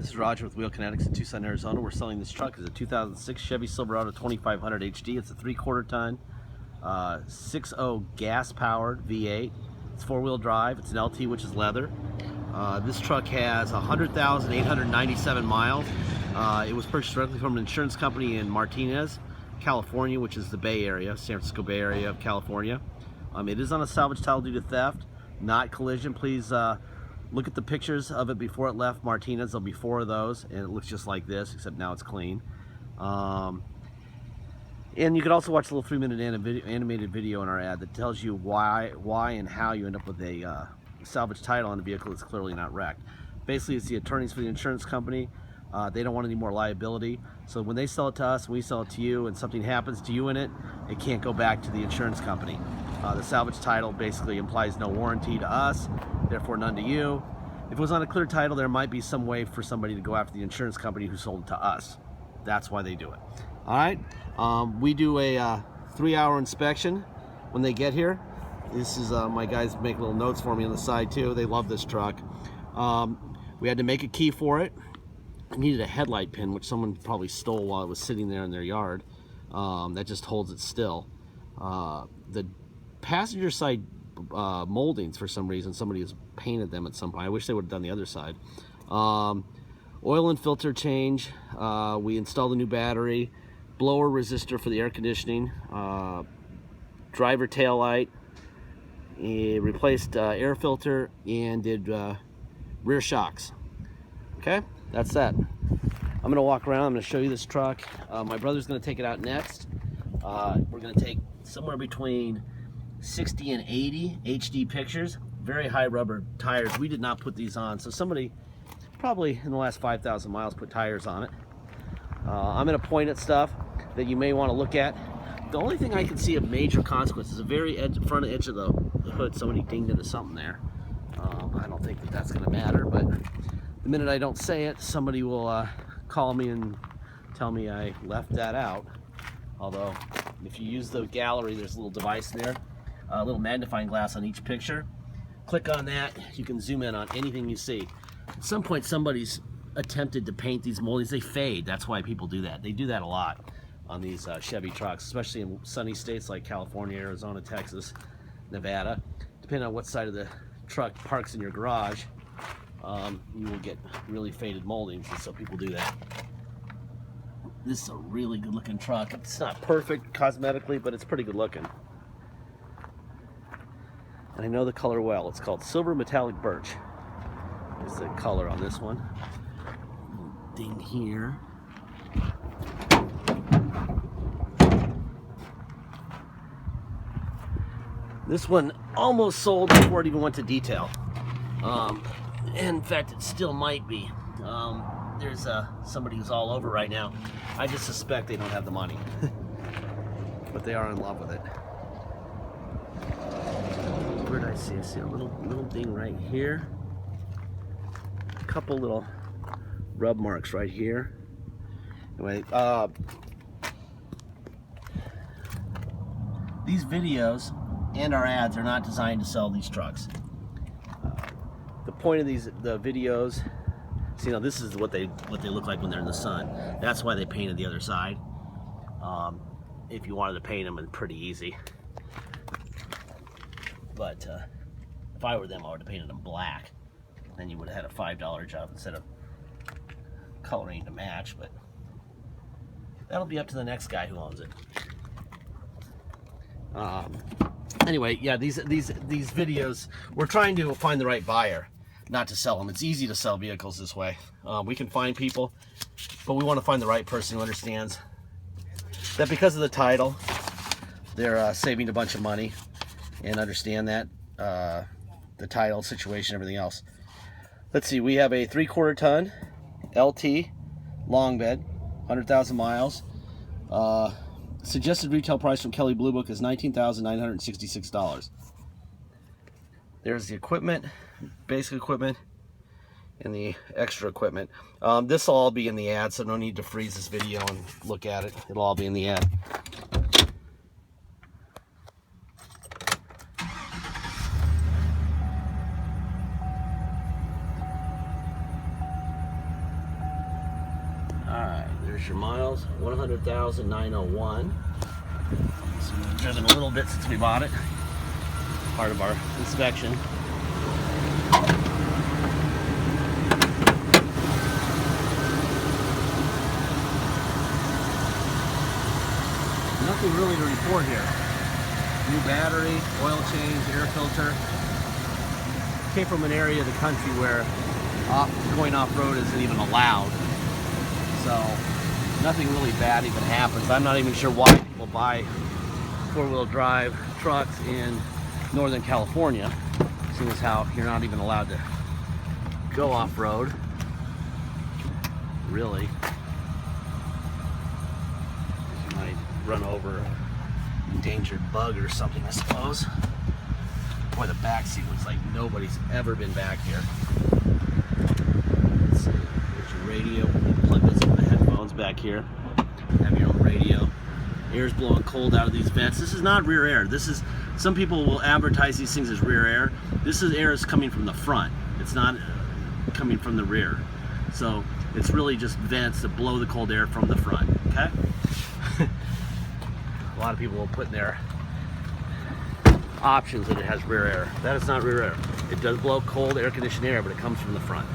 This is Roger with Wheel Kinetics in Tucson, Arizona. We're selling this truck. It's a 2006 Chevy Silverado 2500 HD. It's a 3/4 ton, 6.0 gas-powered V8. It's 4-wheel drive. It's an LT, which is leather. This truck has 100,897 miles. It was purchased directly from an insurance company in Martinez, California, which is the Bay Area, San Francisco Bay Area of California. It is on a salvage title due to theft, not collision. Please look at the pictures of it before it left Martinez. There'll be 4 of those, and it looks just like this, except now it's clean. And you can also watch a little 3-minute animated video in our ad that tells you why and how you end up with a salvage title on a vehicle that's clearly not wrecked. Basically, it's the attorneys for the insurance company. They don't want any more liability. So when they sell it to us, we sell it to you, and something happens to you in it, it can't go back to the insurance company. The salvage title basically implies no warranty to us, therefore none to you. If it was on a clear title, there might be some way for somebody to go after the insurance company who sold it to us. That's why they do it. All right, we do a 3-hour inspection when they get here. This is my guys make little notes for me on the side too. They love this truck. We had to make a key for it. I needed a headlight pin, which someone probably stole while it was sitting there in their yard. That just holds it still. The passenger side moldings, for some reason, somebody has painted them at some point. I wish they would have done the other side. Oil and filter change. We installed a new battery, blower resistor for the air conditioning, driver tail light, replaced air filter, and did rear shocks. Okay, that's that. I'm gonna walk around. I'm gonna show you this truck. My brother's gonna take it out next. We're gonna take somewhere between 60 and 80 HD pictures. Very high rubber tires. We did not put these on, so somebody probably in the last 5,000 miles put tires on it. I'm gonna point at stuff that you may want to look at. The only thing I can see of major consequence is the very front edge of the hood. Somebody dinged into something there. I don't think that that's gonna matter, but the minute I don't say it, somebody will call me and tell me I left that out. Although, if you use the gallery, there's a little device there, a little magnifying glass on each picture. Click on that, you can zoom in on anything you see. At some point, somebody's attempted to paint these moldings. They fade. That's why people do that. They do that a lot on these Chevy trucks, especially in sunny states like California, Arizona, Texas, Nevada. Depending on what side of the truck parks in your garage, you will get really faded moldings, and so people do that. This is a really good looking truck. It's not perfect cosmetically, but it's pretty good looking. And I know the color well. It's called Silver Metallic Birch. Is the color on this one. Little ding here. This one almost sold before it even went to detail. In fact, it still might be. There's somebody who's all over right now. I just suspect they don't have the money. But they are in love with it. Where did I see? I see a little ding right here. A couple little rub marks right here. Anyway, these videos and our ads are not designed to sell these trucks. The point of the videos, see, now this is what they look like when they're in the sun. That's why they painted the other side. If you wanted to paint them, it's pretty easy. But if I were them, I would have painted them black. Then you would have had a $5 job instead of coloring to match. But that'll be up to the next guy who owns it. Anyway, yeah, these videos, we're trying to find the right buyer, not to sell them. It's easy to sell vehicles this way. We can find people, but we want to find the right person who understands that because of the title, they're saving a bunch of money, and understand that the title, situation, everything else. Let's see, we have a 3/4 ton LT long bed, 100,000 miles. Suggested retail price from Kelley Blue Book is $19,966. There's the equipment, basic equipment, and the extra equipment. This will all be in the ad, so no need to freeze this video and look at it. It'll all be in the ad. There's your miles, 100,901. So we've driven a little bit since we bought it. Part of our inspection. Nothing really to report here. New battery, oil change, air filter. Came from an area of the country where going off-road isn't even allowed. So nothing really bad even happens. I'm not even sure why people buy four-wheel drive trucks in Northern California, seeing as how you're not even allowed to go off-road, really. You might run over an endangered bug or something, I suppose. Boy, the back seat looks like nobody's ever been back here. Let's see, there's your radio. You plug this into the headphones back here. Have your own radio. Air's blowing cold out of these vents. This is not rear air. This is, some people will advertise these things as rear air. This is air is coming from the front. It's not coming from the rear. So it's really just vents that blow the cold air from the front, okay? A lot of people will put in their options that it has rear air. That is not rear air. It does blow cold air conditioned air, but it comes from the front.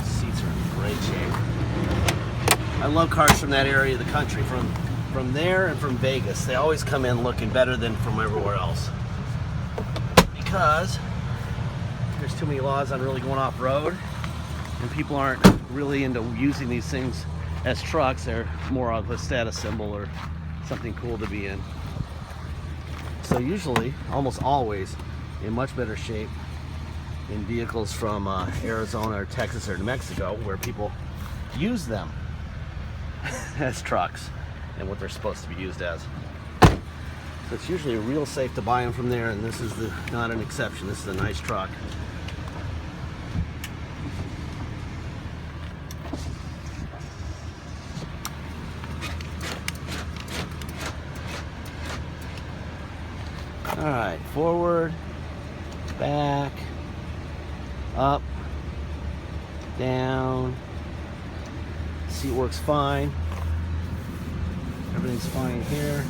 Seats are in great shape. I love cars from that area of the country, from there and from Vegas. They always come in looking better than from everywhere else, because there's too many laws on really going off-road, and people aren't really into using these things as trucks. They're more of a status symbol or something cool to be in. So usually, almost always, in much better shape in vehicles from Arizona or Texas or New Mexico, where people use them as trucks and what they're supposed to be used as. So it's usually real safe to buy them from there, and this is not an exception. This is a nice truck. All right, forward, back, up, down. Seat works fine. Everything's fine here.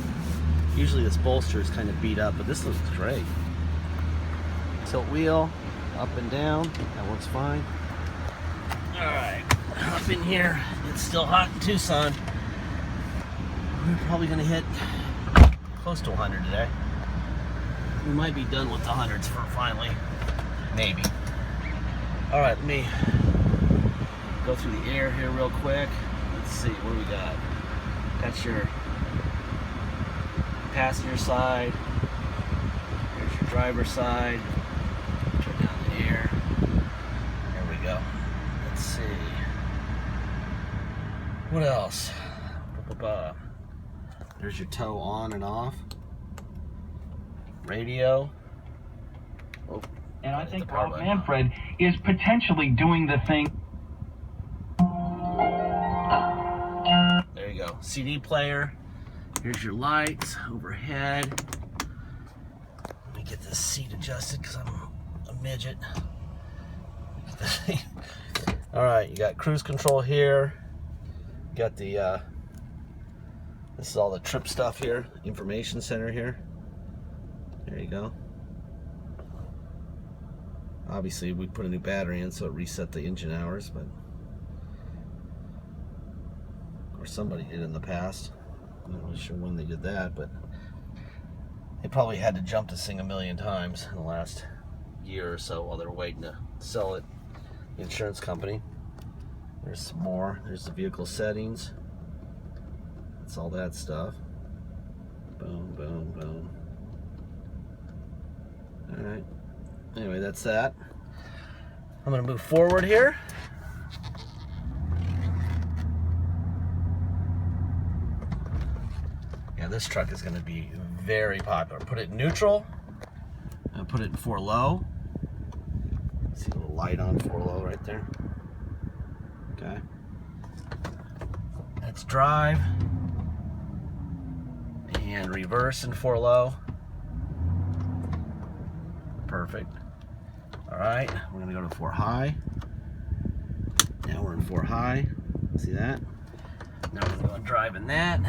Usually this bolster is kind of beat up, but this looks great. Tilt wheel, up and down, that works fine. All right, up in here. It's still hot in Tucson. We're probably gonna hit close to 100 today. We might be done with the hundreds for finally, maybe. All right, let me go through the air here real quick. Let's see, what do we got? That's your passenger side. Here's your driver's side. Turn down the air. There we go. Let's see. What else? There's your tow on and off. Radio. Oh, and I think Rob Manfred is potentially doing the thing. There you go. CD player. Here's your lights overhead. Let me get this seat adjusted because I'm a midget. All right, you got cruise control here. You got the this is all the trip stuff here. Information center here. There you go. Obviously, we put a new battery in, so it reset the engine hours, but or somebody did in the past. I'm not really sure when they did that, but they probably had to jump this thing a million times in the last year or so while they're waiting to sell it. The insurance company. There's some more. There's the vehicle settings. That's all that stuff. Boom, boom, boom. All right. Anyway, that's that. I'm going to move forward here. Yeah, this truck is going to be very popular. Put it in neutral. And put it in 4 low. See a little light on 4 low right there. Okay. Let's drive. And reverse in 4 low. Perfect. All right, we're gonna go to 4 high. Now we're in 4 high. See that? Now we're gonna go driving that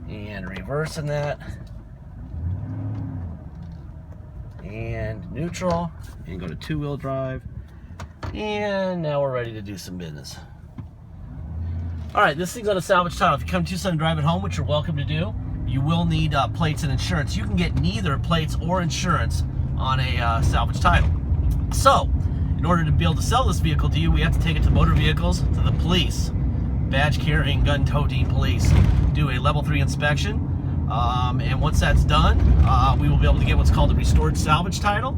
and reversing that and neutral and go to 2-wheel drive. And now we're ready to do some business. All right, this thing's on a salvage title. If you come to Tucson and drive it home, which you're welcome to do, you will need plates and insurance. You can get neither plates or insurance on a salvage title. So, in order to be able to sell this vehicle to you, we have to take it to motor vehicles, to the police, badge-carrying, gun-toting police, do a level 3 inspection, and once that's done, we will be able to get what's called a restored salvage title,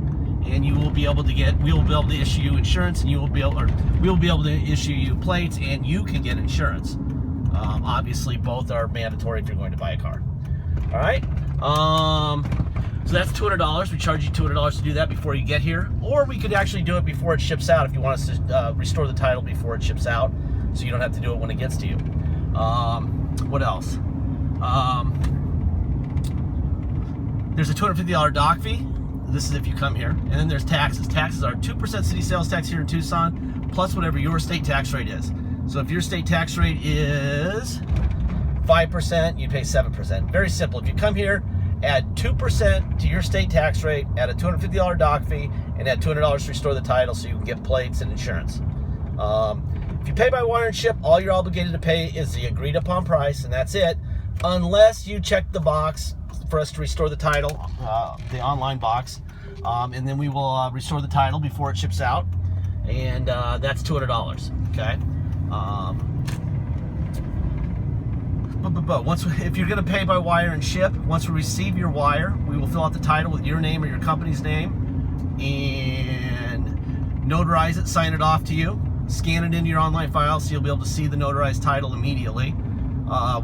and you will be able to get, we will be able to issue you insurance, and you will be able, or we will be able to issue you plates, and you can get insurance. Obviously, both are mandatory if you're going to buy a car. All right. So that's $200. We charge you $200 to do that before you get here, or we could actually do it before it ships out if you want us to restore the title before it ships out, so you don't have to do it when it gets to you. What else? There's a $250 dock fee. This is if you come here. And then there's taxes. Taxes are 2% city sales tax here in Tucson, plus whatever your state tax rate is. So if your state tax rate is 5%, you pay 7%. Very simple. If you come here, add 2% to your state tax rate, add a $250 dock fee, and add $200 to restore the title so you can get plates and insurance. If you pay by wire and ship, all you're obligated to pay is the agreed upon price, and that's it, unless you check the box for us to restore the title, the online box, and then we will restore the title before it ships out, and that's $200, okay? But if you're going to pay by wire and ship, once we receive your wire, we will fill out the title with your name or your company's name and notarize it, sign it off to you, scan it into your online file so you'll be able to see the notarized title immediately.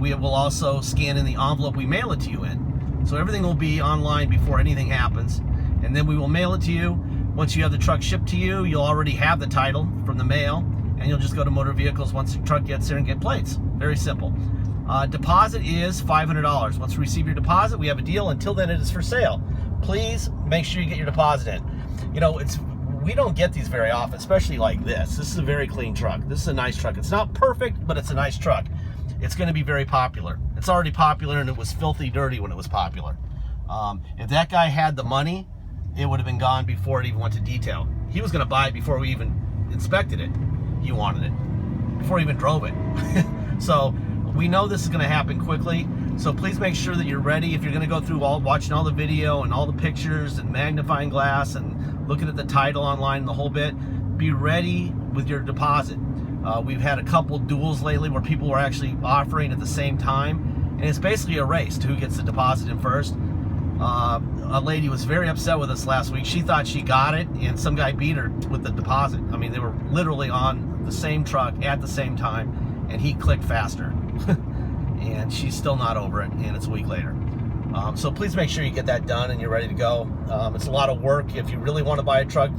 We will also scan in the envelope we mail it to you in. So everything will be online before anything happens, and then we will mail it to you. Once you have the truck shipped to you, you'll already have the title from the mail, and you'll just go to motor vehicles once the truck gets there and get plates. Very simple. Deposit is $500. Once we receive your deposit, we have a deal. Until then, it is for sale. Please make sure you get your deposit in. You know, we don't get these very often, especially like this. This is a very clean truck. This is a nice truck. It's not perfect, but it's a nice truck. It's going to be very popular. It's already popular, and it was filthy dirty when it was popular. If that guy had the money, it would have been gone before it even went to detail. He was going to buy it before we even inspected it. He wanted it before he even drove it. So we know this is going to happen quickly. So please make sure that you're ready. If you're going to go through watching all the video and all the pictures and magnifying glass and looking at the title online and the whole bit, be ready with your deposit. We've had a couple duels lately where people were actually offering at the same time, and it's basically a race to who gets the deposit in first. A lady was very upset with us last week. She thought she got it, and some guy beat her with the deposit. I mean, they were literally on the same truck at the same time, and he clicked faster. And she's still not over it, and it's a week later. So please make sure you get that done and you're ready to go. It's a lot of work. If you really want to buy a truck,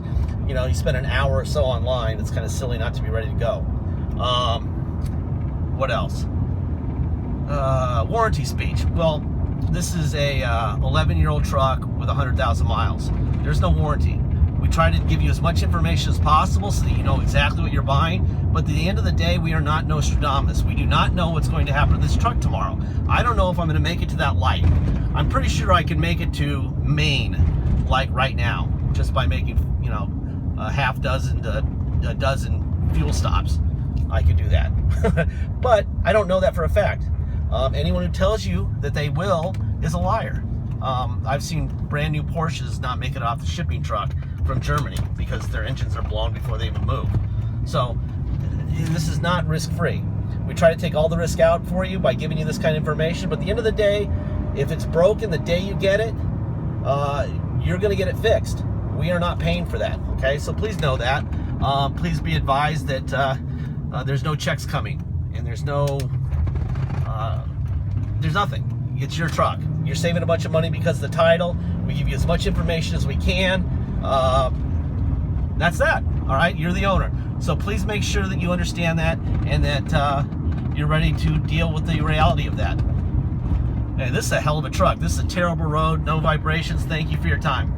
you know, you spend an hour or so online, it's kind of silly not to be ready to go. What else? Warranty speech. Well, this is a 11-year-old truck with 100,000 miles. There's no warranty. We try to give you as much information as possible so that you know exactly what you're buying, but at the end of the day, we are not Nostradamus. We do not know what's going to happen to this truck tomorrow. I don't know if I'm going to make it to that light. I'm pretty sure I can make it to Maine, like right now, just by making, you know, a half dozen to a dozen fuel stops. I could do that. But I don't know that for a fact. Anyone who tells you that they will is a liar. I've seen brand new Porsches not make it off the shipping truck from Germany because their engines are blown before they even move. So this is not risk-free. We try to take all the risk out for you by giving you this kind of information, but at the end of the day, if it's broken the day you get it, you're going to get it fixed. We are not paying for that, okay? So please know that. Please be advised that there's no checks coming, and there's nothing. It's your truck. You're saving a bunch of money because of the title. We give you as much information as we can. That's that. All right, you're the owner. So please make sure that you understand that and that you're ready to deal with the reality of that. Hey, this is a hell of a truck. This is a terrible road, no vibrations. Thank you for your time.